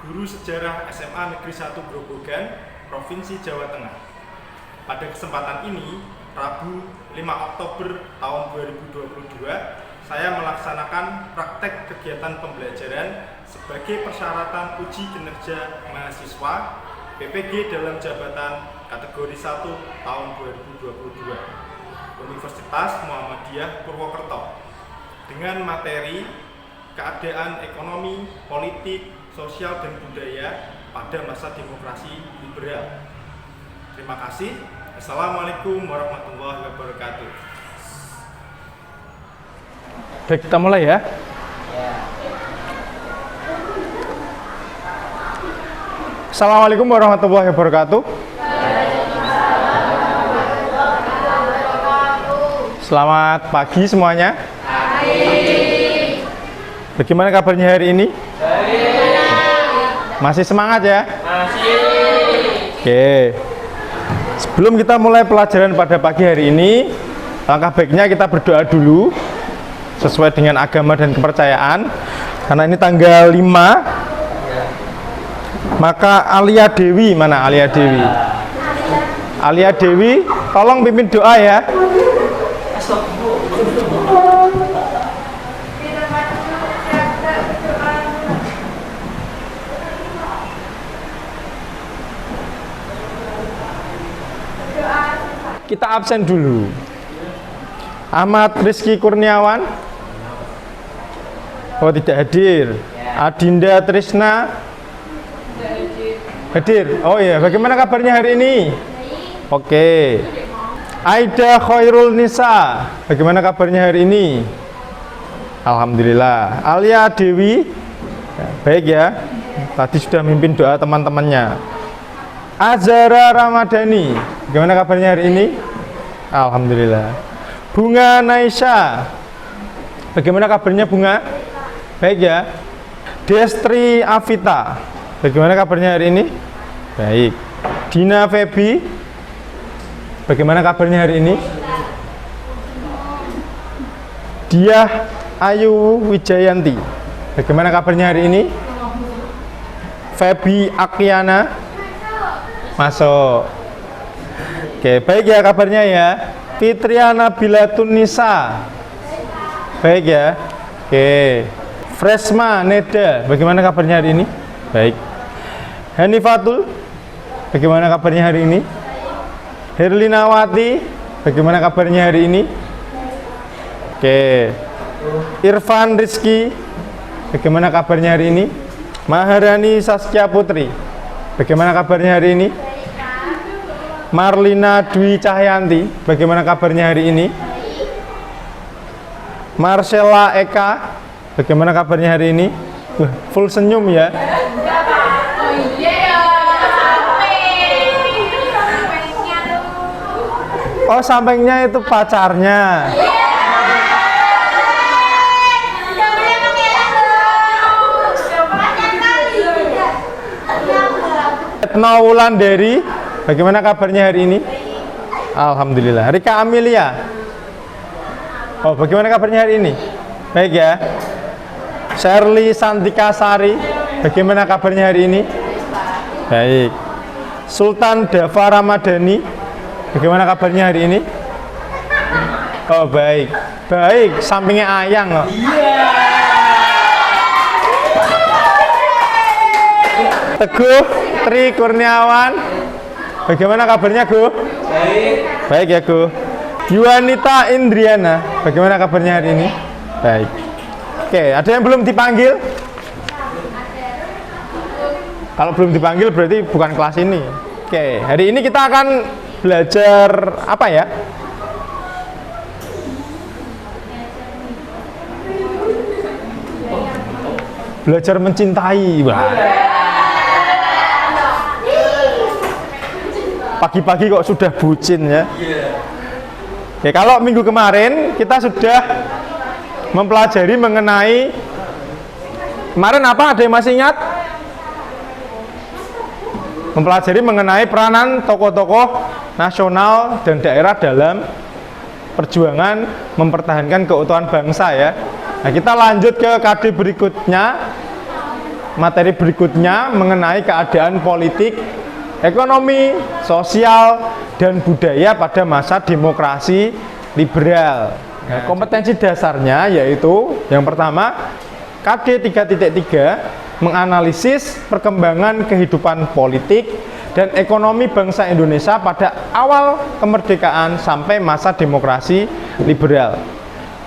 guru sejarah SMA Negeri 1 Grobogan, Provinsi Jawa Tengah. Pada kesempatan ini, Rabu 5 Oktober tahun 2022, saya melaksanakan praktek kegiatan pembelajaran sebagai persyaratan uji kinerja mahasiswa PPG dalam jabatan kategori 1 tahun 2022 Universitas Muhammadiyah Purwokerto dengan materi keadaan ekonomi, politik, sosial dan budaya pada masa demokrasi liberal. Terima kasih. Assalamualaikum warahmatullahi wabarakatuh. Baik, kita mulai ya. Assalamualaikum warahmatullahi wabarakatuh. Selamat pagi semuanya. Bagaimana kabarnya hari ini? Masih semangat ya? Masih. Oke. Sebelum kita mulai pelajaran pada pagi hari ini, langkah baiknya kita berdoa dulu sesuai dengan agama dan kepercayaan. Karena ini tanggal 5, maka Alia Dewi, mana Alia Dewi? Alia Dewi, tolong pimpin doa ya. Kita absen dulu. Ahmad Rizky Kurniawan, oh tidak hadir. Adinda Trisna hadir. Oh iya, bagaimana kabarnya hari ini? Oke. Aida Khairul Nisa, bagaimana kabarnya hari ini? Alhamdulillah. Alia Dewi, ya, baik ya. Tadi sudah mimpin doa teman-temannya. Azara Ramadhani, bagaimana kabarnya hari ini? Alhamdulillah. Bunga Naisha, bagaimana kabarnya Bunga? Baik ya. Destri Avita, bagaimana kabarnya hari ini? Baik. Dina Febi, bagaimana kabarnya hari ini? Diah Ayu Wijayanti, bagaimana kabarnya hari ini? Febi Akyana, masuk. Oke, baik ya kabarnya ya. Fitriana Bilatun Nisa, baik ya. Oke. Fresma Neda, bagaimana kabarnya hari ini? Baik. Hanifatul, bagaimana kabarnya hari ini? Herlinawati, bagaimana kabarnya hari ini? Oke. Irfan Rizky, bagaimana kabarnya hari ini? Maharani Saskia Putri, bagaimana kabarnya hari ini? Marlina Dwi Cahyanti, bagaimana kabarnya hari ini? Marcella Eka, bagaimana kabarnya hari ini? Wah, full senyum ya. Oh, sampingnya itu pacarnya. Etno Wulandari, bagaimana kabarnya hari ini? Alhamdulillah. Rika Amelia, oh bagaimana kabarnya hari ini? Baik ya. Shirley Santika Sari, bagaimana kabarnya hari ini? Baik. Sultan Dava Ramadhani, bagaimana kabarnya hari ini? Oh baik. Baik, sampingnya Ayang kok. Teguh Tri Kurniawan, bagaimana kabarnya Gu? Baik. Baik ya Gu. Yuanita Indriana, bagaimana kabarnya hari ini? Baik. Oke, ada yang belum dipanggil? Kalau belum dipanggil berarti bukan kelas ini. Oke, hari ini kita akan belajar apa ya? Belajar mencintai. Wah. Pagi-pagi kok sudah bucin ya. Oke, kalau minggu kemarin kita sudah mempelajari mengenai, kemarin apa, ada yang masih ingat? Mempelajari mengenai peranan tokoh-tokoh nasional dan daerah dalam perjuangan mempertahankan keutuhan bangsa ya. Nah, kita lanjut ke KD berikutnya. materi berikutnya mengenai keadaan politik, ekonomi, sosial, dan budaya pada masa demokrasi liberal. Nah, kompetensi dasarnya yaitu yang pertama, KD 3.3 menganalisis perkembangan kehidupan politik dan ekonomi bangsa Indonesia pada awal kemerdekaan sampai masa demokrasi liberal.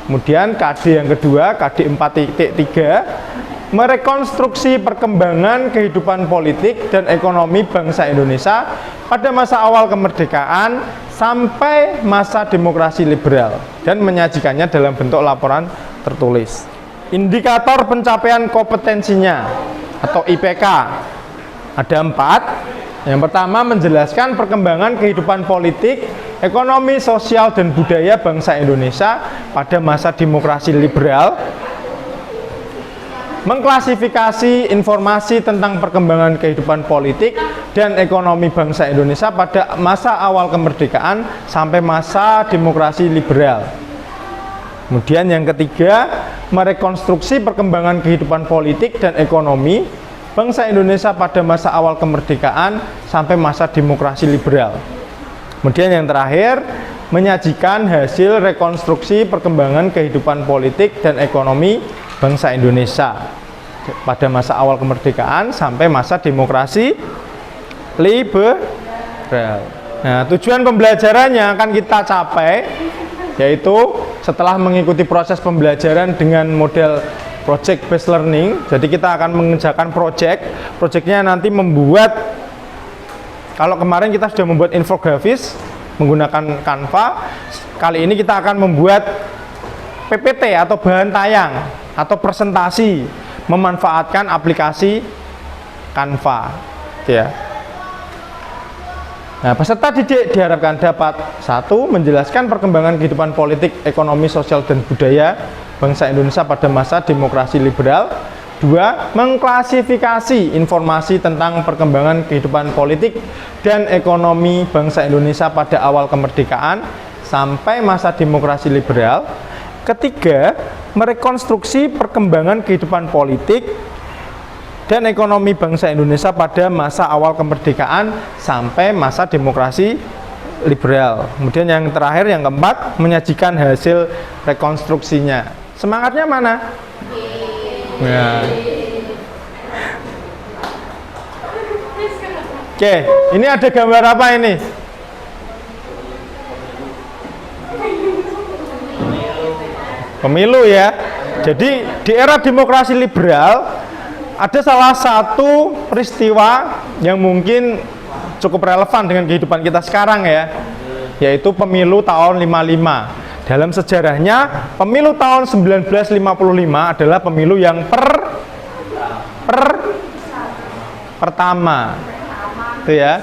Kemudian KD yang kedua, KD 4.3 merekonstruksi perkembangan kehidupan politik dan ekonomi bangsa Indonesia pada masa awal kemerdekaan sampai masa demokrasi liberal dan menyajikannya dalam bentuk laporan tertulis. Indikator pencapaian kompetensinya atau IPK ada 4. Yang pertama, menjelaskan perkembangan kehidupan politik, ekonomi, sosial, dan budaya bangsa Indonesia pada masa demokrasi liberal. Mengklasifikasi informasi tentang perkembangan kehidupan politik dan ekonomi bangsa Indonesia pada masa awal kemerdekaan sampai masa demokrasi liberal. Kemudian yang ketiga, merekonstruksi perkembangan kehidupan politik dan ekonomi bangsa Indonesia pada masa awal kemerdekaan sampai masa demokrasi liberal. Kemudian yang terakhir, menyajikan hasil rekonstruksi perkembangan kehidupan politik dan ekonomi bangsa Indonesia pada masa awal kemerdekaan sampai masa demokrasi liberal. Nah, tujuan pembelajarannya akan kita capai yaitu setelah mengikuti proses pembelajaran dengan model project based learning. Jadi kita akan mengerjakan projectnya nanti membuat, kalau kemarin kita sudah membuat infografis menggunakan Canva, kali ini kita akan membuat PPT atau bahan tayang atau presentasi memanfaatkan aplikasi Canva, ya. Nah, peserta didik diharapkan dapat 1. Menjelaskan perkembangan kehidupan politik, ekonomi, sosial, dan budaya bangsa Indonesia pada masa demokrasi liberal. 2. Mengklasifikasi informasi tentang perkembangan kehidupan politik dan ekonomi bangsa Indonesia pada awal kemerdekaan sampai masa demokrasi liberal. 3. Merekonstruksi perkembangan kehidupan politik dan ekonomi bangsa Indonesia pada masa awal kemerdekaan sampai masa demokrasi liberal. Kemudian yang terakhir, yang keempat, menyajikan hasil rekonstruksinya. Semangatnya mana? Nah. Oke, ini ada gambar apa ini? Pemilu ya. Jadi di era demokrasi liberal ada salah satu peristiwa yang mungkin cukup relevan dengan kehidupan kita sekarang ya, yaitu pemilu tahun 55. Dalam sejarahnya, pemilu tahun 1955 adalah pemilu yang pertama. Itu ya.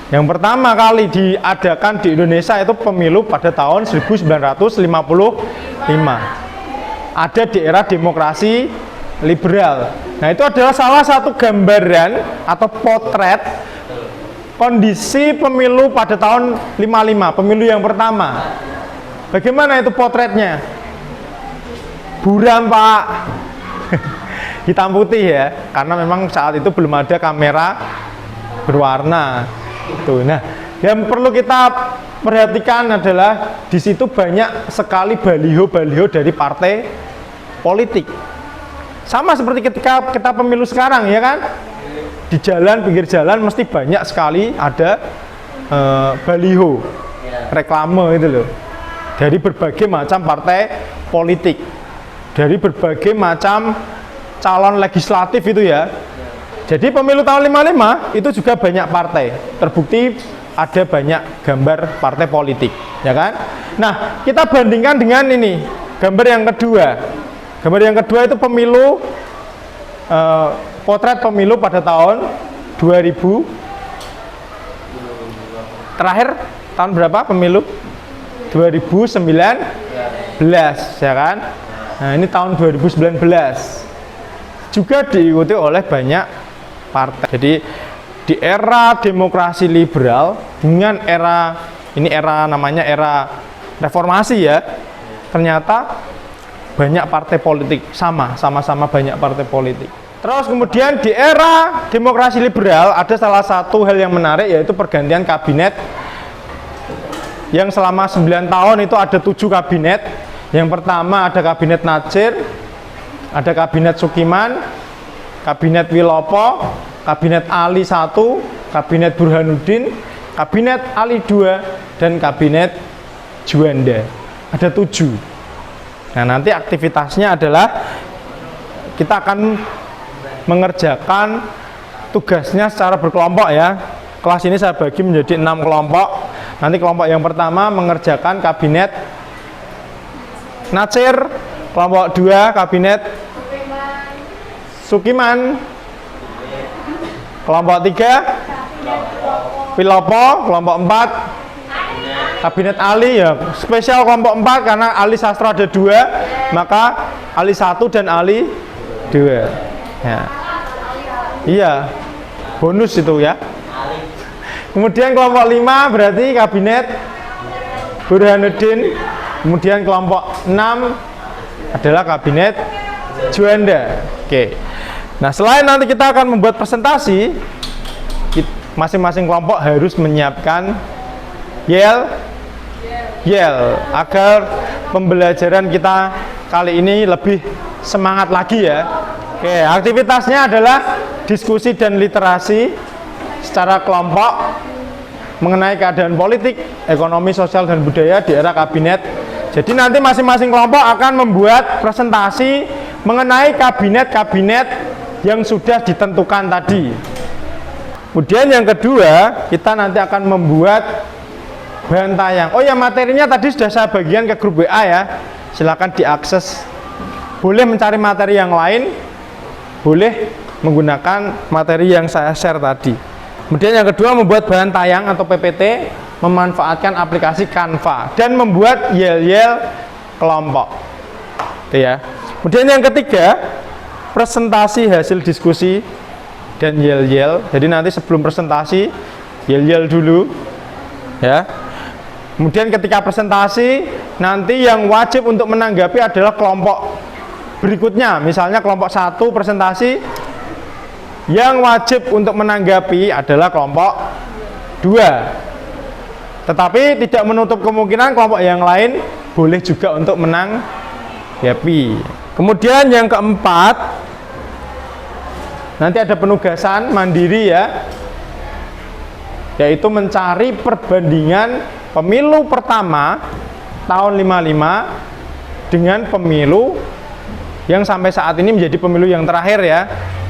Yang pertama kali diadakan di Indonesia itu pemilu pada tahun 1955. Ada di era demokrasi liberal. Nah, itu adalah salah satu gambaran atau potret kondisi pemilu pada tahun 55, pemilu yang pertama. Bagaimana itu potretnya? Buram, Pak. Hitam putih ya, karena memang saat itu belum ada kamera berwarna. Tuh. Nah, yang perlu kita perhatikan adalah di situ banyak sekali baliho-baliho dari partai politik. Sama seperti ketika kita pemilu sekarang ya kan, di jalan, pinggir jalan mesti banyak sekali ada baliho reklame itu loh, dari berbagai macam partai politik, dari berbagai macam calon legislatif itu ya. Jadi pemilu tahun 55 itu juga banyak partai, terbukti ada banyak gambar partai politik ya kan. Nah, kita bandingkan dengan ini gambar yang kedua. Gambar yang kedua itu pemilu, potret pemilu pada tahun 2000. Terakhir tahun berapa pemilu? 2019 ya kan. Nah, ini tahun 2019 juga diikuti oleh banyak partai. Jadi di era demokrasi liberal dengan era ini, era namanya era reformasi ya, ternyata banyak partai politik, sama-sama banyak partai politik. Terus kemudian di era demokrasi liberal ada salah satu hal yang menarik, yaitu pergantian kabinet yang selama 9 tahun itu ada 7 kabinet. Yang pertama ada kabinet Natsir, ada kabinet Sukiman, kabinet Wilopo, kabinet Ali 1, kabinet Burhanuddin, kabinet Ali 2, dan kabinet Juanda. Ada 7. Nah, nanti aktivitasnya adalah kita akan mengerjakan tugasnya secara berkelompok ya. Kelas ini saya bagi menjadi 6 kelompok. Nanti kelompok yang pertama mengerjakan kabinet Natsir, kelompok 2 kabinet Sukiman, kelompok 3 Wilopo, kelompok 4 kabinet Ali ya. Spesial kelompok 4 karena Ali Sastra ada 2, maka Ali 1 dan Ali 2 ya. Iya, bonus itu ya. Kemudian kelompok 5 berarti kabinet Burhanuddin. Kemudian kelompok 6 adalah kabinet Juanda. Oke. Nah, selain nanti kita akan membuat presentasi, masing-masing kelompok harus menyiapkan yel agar pembelajaran kita kali ini lebih semangat lagi ya. Oke, aktivitasnya adalah diskusi dan literasi secara kelompok mengenai keadaan politik, ekonomi, sosial, dan budaya di era kabinet. Jadi nanti masing-masing kelompok akan membuat presentasi mengenai kabinet-kabinet yang sudah ditentukan tadi. Kemudian yang kedua, kita nanti akan membuat bahan tayang. Oh ya, materinya tadi sudah saya bagikan ke grup WA ya. Silakan diakses. Boleh mencari materi yang lain, boleh menggunakan materi yang saya share tadi. Kemudian yang kedua, membuat bahan tayang atau PPT, memanfaatkan aplikasi Canva dan membuat yel-yel kelompok. Itu ya. Kemudian yang ketiga, presentasi hasil diskusi dan yel-yel. Jadi nanti sebelum presentasi yel-yel dulu ya. Kemudian ketika presentasi, nanti yang wajib untuk menanggapi adalah kelompok berikutnya. Misalnya kelompok 1 presentasi, yang wajib untuk menanggapi adalah kelompok 2. Tetapi tidak menutup kemungkinan kelompok yang lain boleh juga untuk menanggapi. Kemudian yang keempat, nanti ada penugasan mandiri ya, yaitu mencari perbandingan pemilu pertama tahun 55 dengan pemilu yang sampai saat ini menjadi pemilu yang terakhir ya,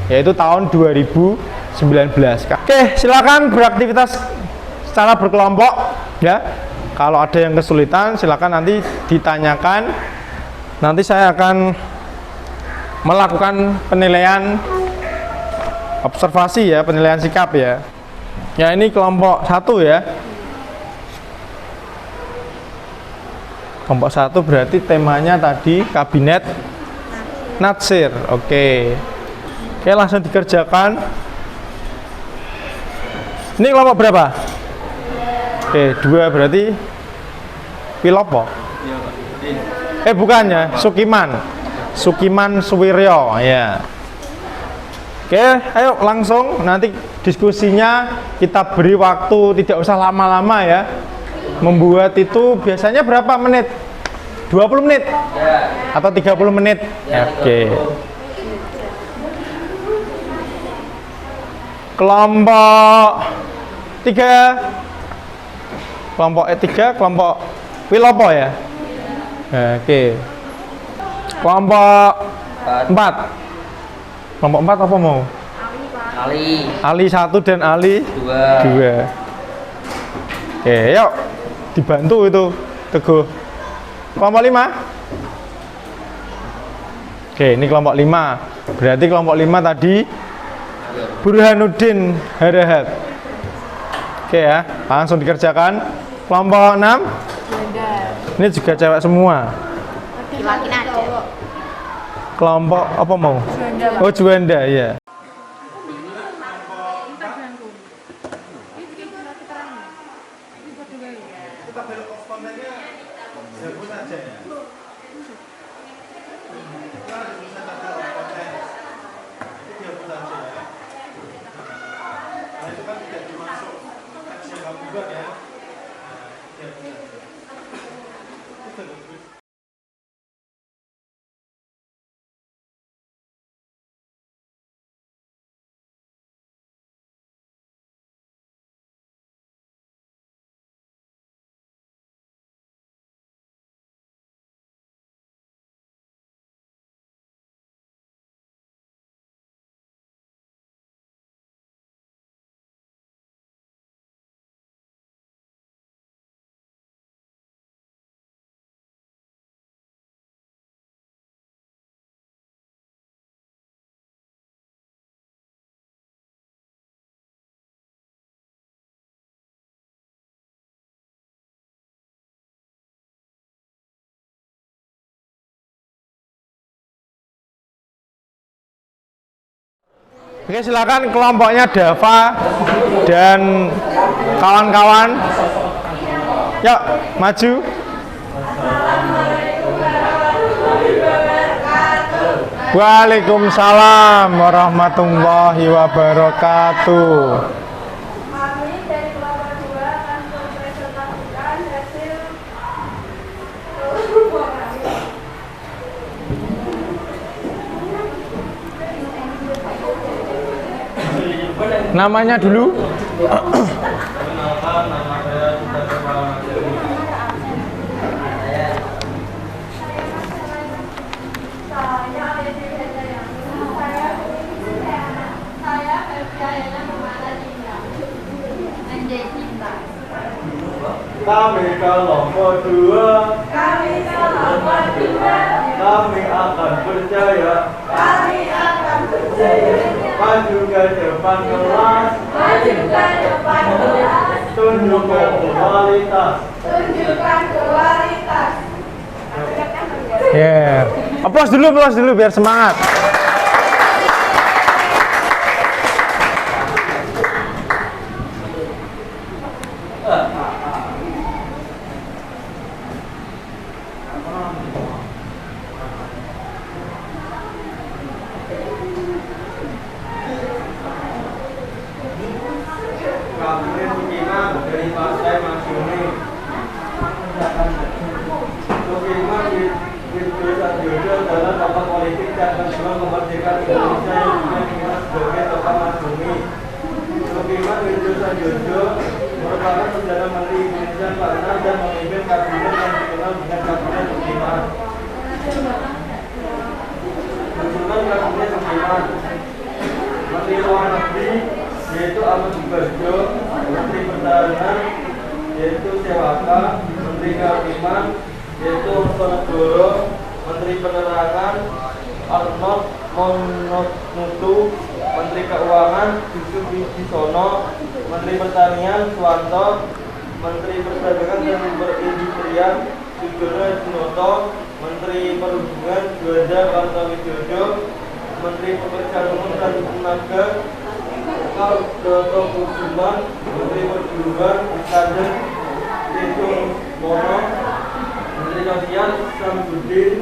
yaitu tahun 2019. Oke, silakan beraktivitas secara berkelompok ya. Kalau ada yang kesulitan silakan nanti ditanyakan. Nanti saya akan melakukan penilaian observasi ya, penilaian sikap ya. Ya, ini kelompok 1 ya. Kelompok 1 berarti temanya tadi kabinet Natsir. Oke, langsung dikerjakan. Ini kelompok berapa? Oke, 2 berarti Wilopo. Bukannya Sukiman Suwiryo ya. Oke, ayo langsung nanti diskusinya kita beri waktu, tidak usah lama-lama ya. Membuat itu biasanya berapa menit? 20 menit? Atau 30 menit? Oke. Kelompok 3, kelompok E3, kelompok Wilopo ya. Oke. Kelompok 4. Kelompok 4 apa mau? Ali 1 dan Ali 2. Oke, yuk dibantu itu Teguh. Kelompok 5. Oke, ini kelompok 5. Berarti kelompok 5 tadi Burhanuddin Harahat. Oke ya, langsung dikerjakan. Kelompok 6. Ini juga cewek semua. Laki-laki aja. Kelompok apa mau? Oh, Juanda ya. Oke, silakan kelompoknya Dava dan kawan-kawan. Yuk, maju. Waalaikumsalam warahmatullahi wabarakatuh. Kami dari kelompok 2 akan mempresentasikan hasil Namanya dulu. Perkenalkan, nama saya Suta Kepala Kami kelompok 2. Kami akan percaya. Maju ke depan kelas. Tunjukkan kualitas. Ya. Aplaus dulu biar semangat. Kami Sukiman dari Partai Masyumi. Sukiman Widodo Satyoso adalah tokoh politik dan pejuang kemerdekaan Indonesia yang juga dikenal sebagai tokoh Masyumi. Sukiman Widodo Satyoso merupakan Perdana Menteri Indonesia ke-6 dan memimpin kabinet yang dikenal dengan Kabinet Sukiman. Susunan Kabinet Sukiman: Menteri Luar Negeri yaitu Ahmad Subarjo, Menteri Pertahanan yaitu Sewaka, Menteri Kehakiman yaitu Montonegoro, Menteri Penerangan Arnold Mononutu, Menteri Keuangan Yusuf Wibisono, Menteri Pertanian Suwanto, Menteri Perdagangan dan Perindustrian Sujono Edinoto, Menteri Perhubungan Juanda Kartowijojo, Menteri Pekerjaan Umum dan Tenaga Doto Kusuman, Menteri Perhubungan Iskandar Titung Mono, Menteri Sosial Samsudin,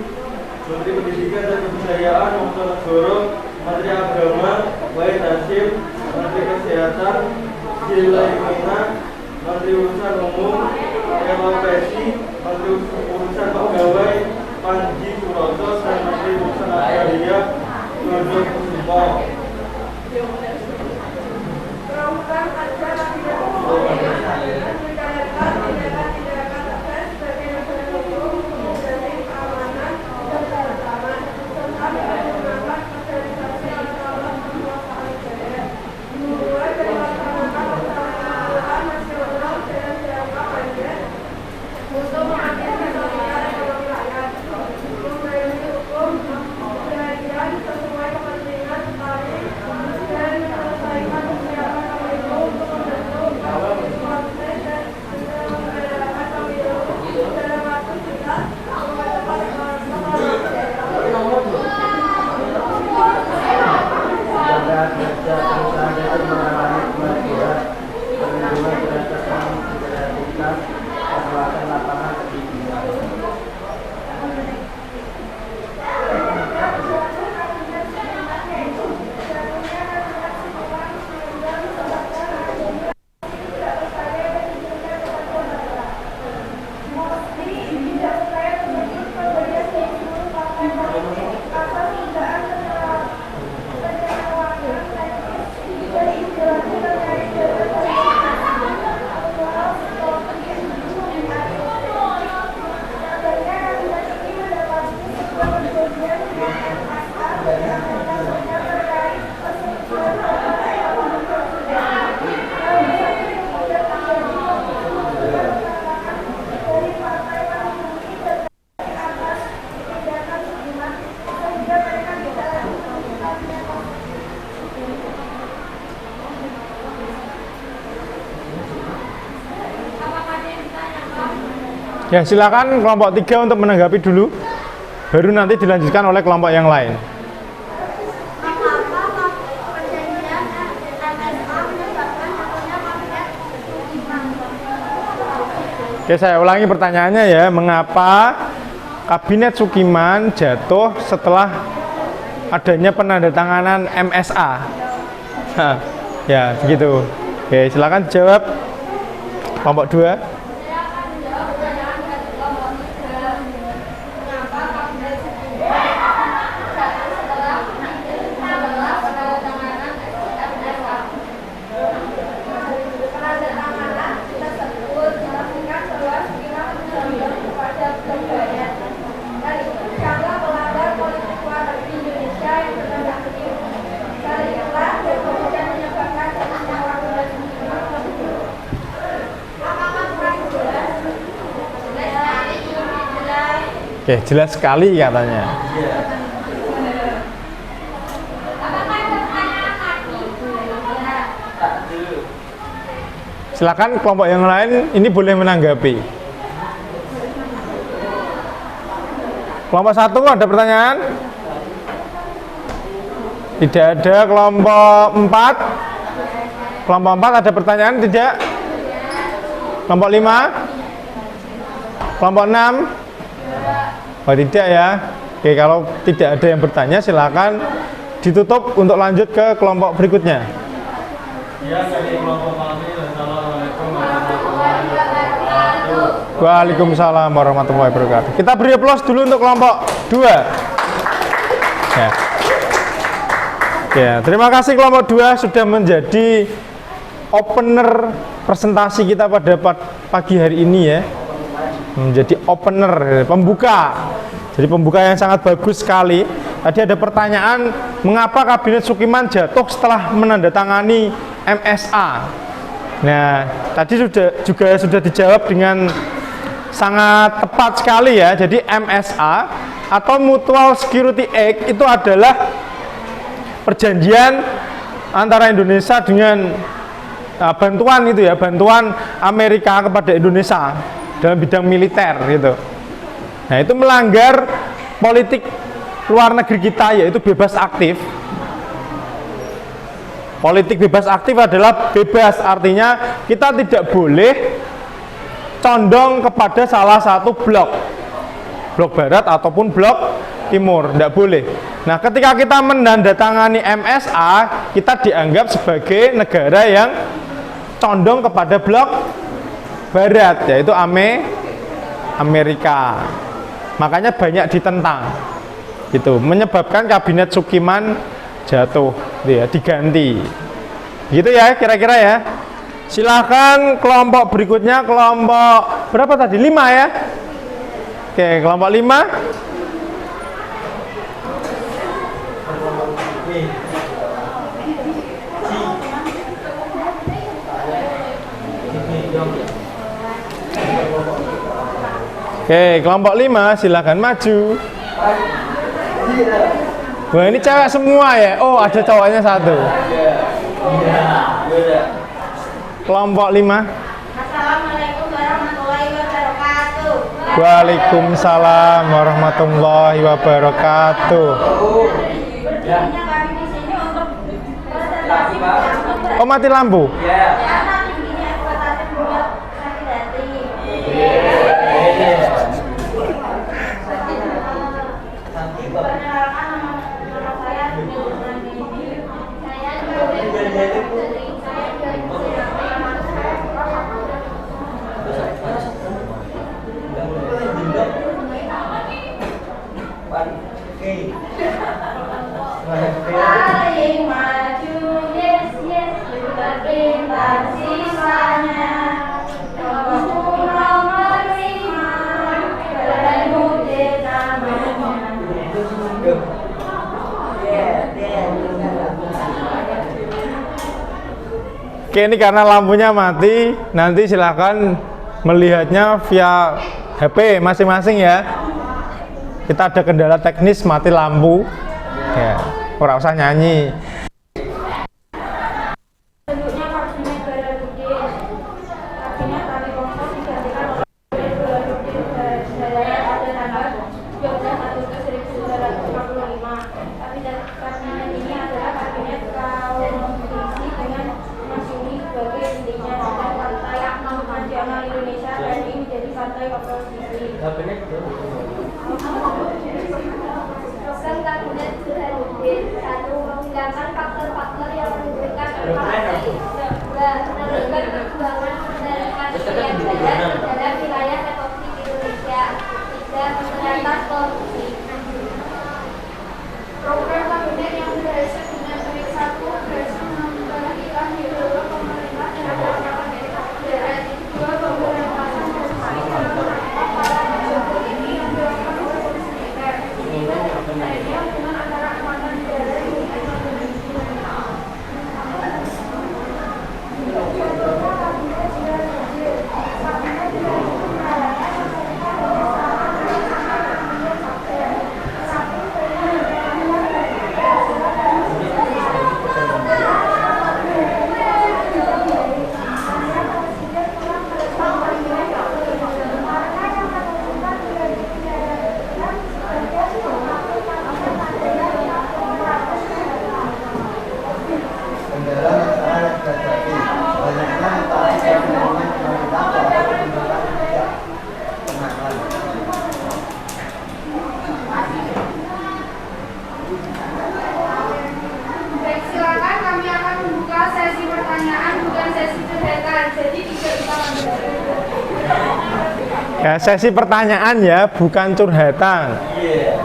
Menteri Pendidikan dan Kebudayaan Montonegoro, Menteri Agama Wahid Hasyim, Menteri Kesehatan Jilaimina, Menteri Urusan Umum Eva Pesi, Menteri Urusan Pegawai Panji Suroso, dan Menteri Urusan Agraria Dodo Kusumo. program acara tidak menjalankan tindakan-tindakan tegas sebagai negara hukum menjadi keamanan dan keamanan serta menggunakan sosialisasi antara kekuasaan negara mulai dari melaksanakan pemerintahan nasional dengan jangka panjang untuk mengakhiri sosial ekonomi rakyat, memperbaiki hukum kejadian sesuai kepentingan petani dan menyelesaikan beberapa pemilu untuk membentuk koalisi partai dan menyelenggarakan pemilu dalam waktu singkat mempercepat Ya, silakan kelompok 3 untuk menanggapi dulu. Baru nanti dilanjutkan oleh kelompok yang lain. Mengapa perjanjian Oke, saya ulangi pertanyaannya ya. Mengapa Kabinet Sukiman jatuh setelah adanya penandatanganan MSA? Hah, ya, begitu. Oke, silakan jawab. Kelompok 2. Oke, jelas sekali katanya. Silakan kelompok yang lain ini boleh menanggapi. Kelompok 1 ada pertanyaan? Tidak ada. Kelompok 4? Kelompok 4 ada pertanyaan tidak? Kelompok 5? Kelompok 6? Oh tidak ya. Oke, kalau tidak ada yang bertanya silakan ditutup untuk lanjut ke kelompok berikutnya. Ya, dari kelompok kami, Assalamualaikum warahmatullahi wabarakatuh. Waalaikumsalam warahmatullahi wabarakatuh. Kita beri aplaus dulu untuk kelompok 2. Ya. Ya, terima kasih kelompok 2 sudah menjadi opener presentasi kita pada pagi hari ini ya. Menjadi opener, pembuka. Jadi pembuka yang sangat bagus sekali. Tadi ada pertanyaan, mengapa Kabinet Sukiman jatuh setelah menandatangani MSA? Nah, tadi juga sudah dijawab dengan sangat tepat sekali ya. Jadi MSA atau Mutual Security Act itu adalah perjanjian antara Indonesia dengan bantuan itu ya, bantuan Amerika kepada Indonesia dalam bidang militer gitu. Nah, itu melanggar politik luar negeri kita yaitu bebas aktif. Politik bebas aktif adalah bebas, artinya kita tidak boleh condong kepada salah satu blok barat ataupun blok timur, tidak boleh. Nah, ketika kita menandatangani MSA, kita dianggap sebagai negara yang condong kepada blok barat, yaitu Amerika. Makanya banyak ditentang, gitu, menyebabkan Kabinet Sukiman jatuh, ya, diganti, gitu ya, kira-kira ya. Silahkan kelompok berikutnya, kelompok berapa tadi? 5 ya. Oke, kelompok 5. Oke, kelompok 5 silakan maju. Wah, ini cewek semua ya? Oh, ada cowoknya satu. Kelompok 5. Assalamualaikum warahmatullahi wabarakatuh. Waalaikumsalam warahmatullahi wabarakatuh. Berdirinya kami di sini untuk presentasi Oh, mati lampu. karena tingginya ekspektasi buat kandidati. Perkenalkan nama saya Dini. Paling maju, yes, yes, berpintar sisanya. Nomor 5, Bermudin namanya. Oke, ini karena lampunya mati, nanti silakan melihatnya via HP masing-masing ya. Kita ada kendala teknis mati lampu. Ya, ora usah nyanyi. Bentuknya Kabinet Badarudin. Kabinet Tani Kongko digantikan oleh Badarudin Hidayat pada tanggal 12 Agustus 1955. Kabinet ini adalah kabinet koalisi dengan Masyumi sebagai intinya dan Partai Amanat Nasional Indonesia dan ini menjadi Dua, menentukan perjuangan mendirikan setiap daerah dalam wilayah Republik Indonesia. Tiga, memberantas korupsi. Program kabinet yang berhasil dengan baik. 1. Berhasil mengembalikan hidupkan pemerintah terhadap daerah. 2. Pemberantasan korupsi dalam rangka para pejabat tinggi yang dilakukan oleh polisi militer. 3. Lainnya hubungan antara mantan daerah dengan Indonesia. Contohnya kabinet sudah hadir. Kabinet tidak itu mengarahkan kendala masalah yang terjadi banyaknya mutasi yang dengan pemerintah bahwa pemerintah tidak menangani. Baik, silakan kami akan membuka sesi pertanyaan bukan sesi curhatan. Jadi tidak bisa lanjut. Ya, sesi pertanyaan ya, bukan curhatan. Iya.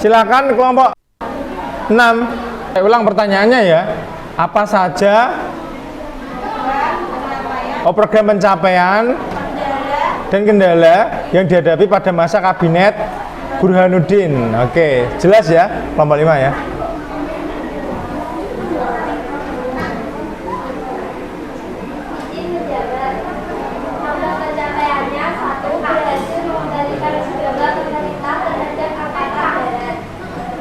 Silakan kelompok 6. Ulang pertanyaannya ya. Apa saja program pencapaian dan kendala yang dihadapi pada masa kabinet Burhanuddin. Oke, jelas ya kelompok 5 ya. Izin pejabat. Program pencapaiannya 1. Berhasil mengendalikan segala pemerintah terhadap angkatan darat.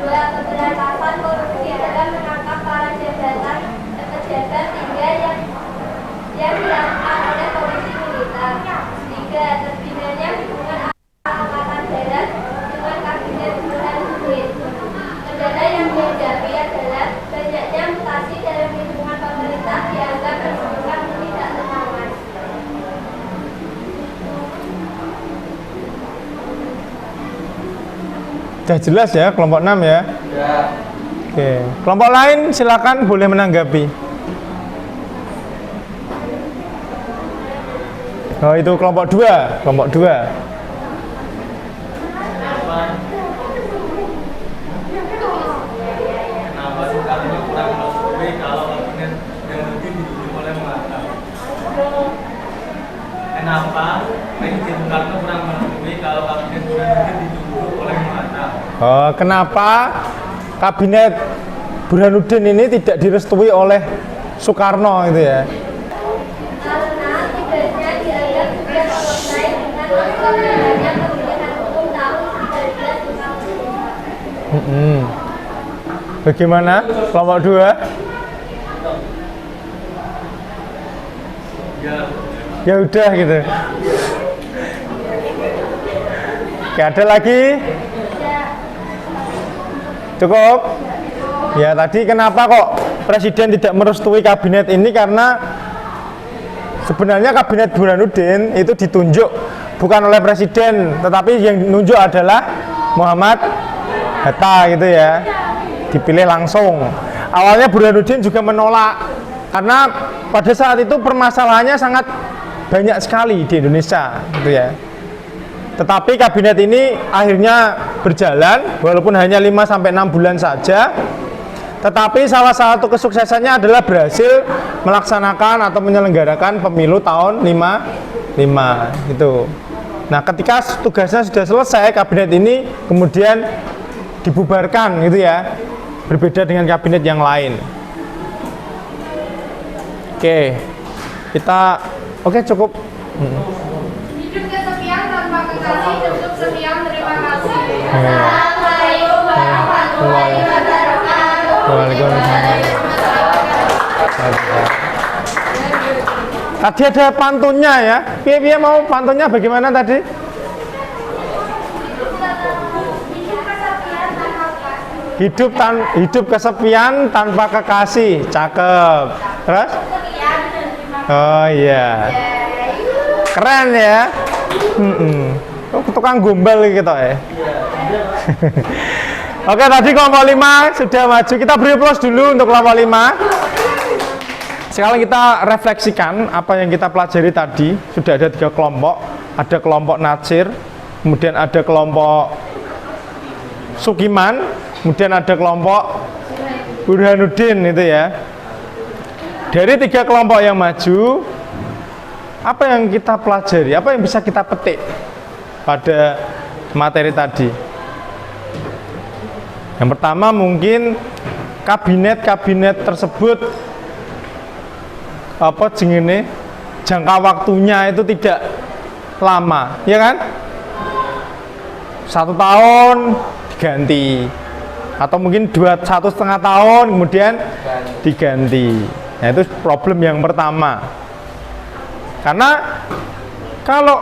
2. Pemberantasan korupsi dalam menangkap para jabatan pejabat. 3. Yang dilakukan oleh polisi militer. 3. Terbinanya hubungan angkatan darat dengan kabinet Burhanuddin. Kendala yang dihadapi adalah banyaknya mutasi dalam lingkungan pemerintah dianggap menimbulkan ketidaktenangan. Sudah jelas ya kelompok 6 ya. Ya. Oke, kelompok lain silakan boleh menanggapi. Oh, itu kelompok 2, kelompok 2. Kenapa Soekarno kurang merestui kalau kabinet Burhanuddin dipimpin oleh Muhammad? Kenapa Presiden Soekarno kurang merestui kalau kabinet Burhanuddin ditunjuk oleh Muhammad? Oh, kenapa kabinet Burhanuddin ini tidak direstui oleh Soekarno itu ya? Karena tugasnya dianggap sudah selesai dengan terselenggaranya pemilihan umum tahun 1945. Bagaimana kelompok 2? Ya. Ya udah gitu. Oke, ada lagi? Cukup? Ya, tadi kenapa kok Presiden tidak merestui kabinet ini? Karena sebenarnya kabinet Burhanuddin itu ditunjuk bukan oleh Presiden, tetapi yang nunjuk adalah Muhammad Hatta gitu ya. Dipilih langsung. Awalnya Burhanuddin juga menolak karena pada saat itu permasalahannya sangat banyak sekali di Indonesia gitu ya. Tetapi kabinet ini akhirnya berjalan walaupun hanya 5-6 bulan saja. Tetapi salah satu kesuksesannya adalah berhasil melaksanakan atau menyelenggarakan pemilu tahun 55 gitu. Nah, ketika tugasnya sudah selesai, kabinet ini kemudian dibubarkan gitu ya. Berbeda dengan kabinet yang lain. Oke. Cukup. Hidup kesepian tanpa kekasih, hidup sekian, terima kasih. Assalamualaikum warahmatullahi wabarakatuh. Waalaikumsalam. Tadi ada pantunnya ya. Piye mau pantunnya bagaimana tadi? Hidup kesepian tanpa kekasih. Cakep. Terus? Oh iya. Keren ya. tukang gombal gitu ya. Oke, tadi kelompok 5 sudah maju. Kita beri aplaus dulu untuk kelompok 5. Sekarang kita refleksikan apa yang kita pelajari tadi. Sudah ada 3 kelompok. Ada kelompok Natsir, kemudian ada kelompok Sukiman, kemudian ada kelompok Burhanuddin itu ya. Dari 3 kelompok yang maju, apa yang kita pelajari? Apa yang bisa kita petik pada materi tadi? Yang pertama mungkin kabinet-kabinet tersebut jangka waktunya itu tidak lama, ya kan? 1 tahun diganti, atau mungkin 1,5 tahun kemudian diganti. Nah, itu problem yang pertama. Karena kalau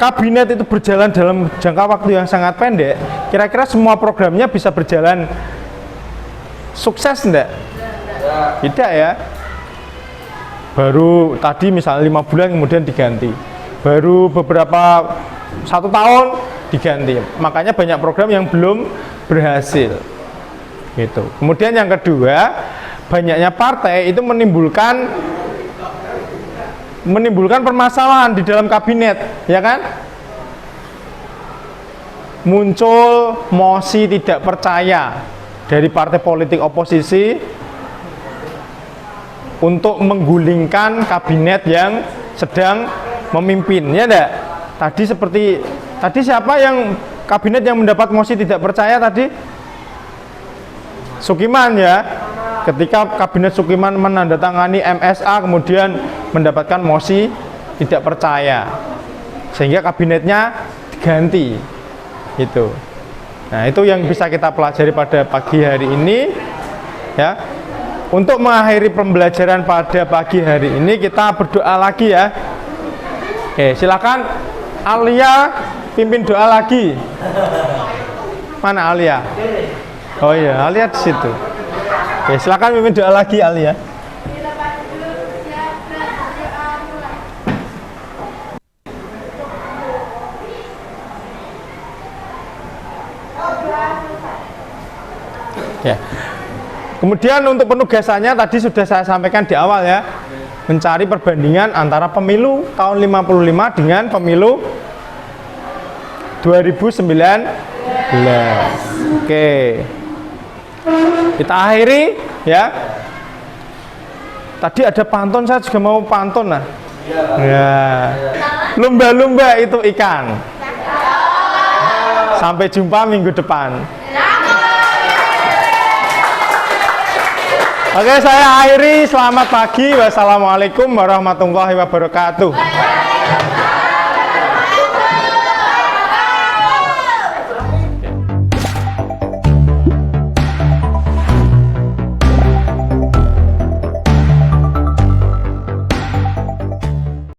kabinet itu berjalan dalam jangka waktu yang sangat pendek, kira-kira semua programnya bisa berjalan sukses enggak? Tidak ya. Baru tadi misalnya 5 bulan kemudian diganti, baru beberapa 1 tahun diganti. Makanya banyak program yang belum berhasil gitu. Kemudian yang kedua, banyaknya partai itu menimbulkan permasalahan di dalam kabinet, ya kan? Muncul mosi tidak percaya dari partai politik oposisi untuk menggulingkan kabinet yang sedang memimpin, ya enggak? Tadi siapa yang kabinet yang mendapat mosi tidak percaya tadi? Sukiman ya. Ketika kabinet Sukiman menandatangani MSA kemudian mendapatkan mosi tidak percaya, sehingga kabinetnya diganti. Itu. Nah, itu yang bisa kita pelajari pada pagi hari ini ya. Untuk mengakhiri pembelajaran pada pagi hari ini kita berdoa lagi ya. Oke, silakan Alia pimpin doa lagi. Mana Alia? Oh iya, Alia di situ. Oke, silakan pimpin doa lagi Alia. Ya. Kemudian untuk penugasannya tadi sudah saya sampaikan di awal ya, mencari perbandingan antara pemilu tahun 55 dengan pemilu 2019. Oke. Kita akhiri ya. Tadi ada pantun, saya juga mau pantun nah. Ya. Lumba-lumba itu ikan. Sampai jumpa minggu depan. Oke, saya akhiri. Selamat pagi. Wassalamualaikum warahmatullahi wabarakatuh.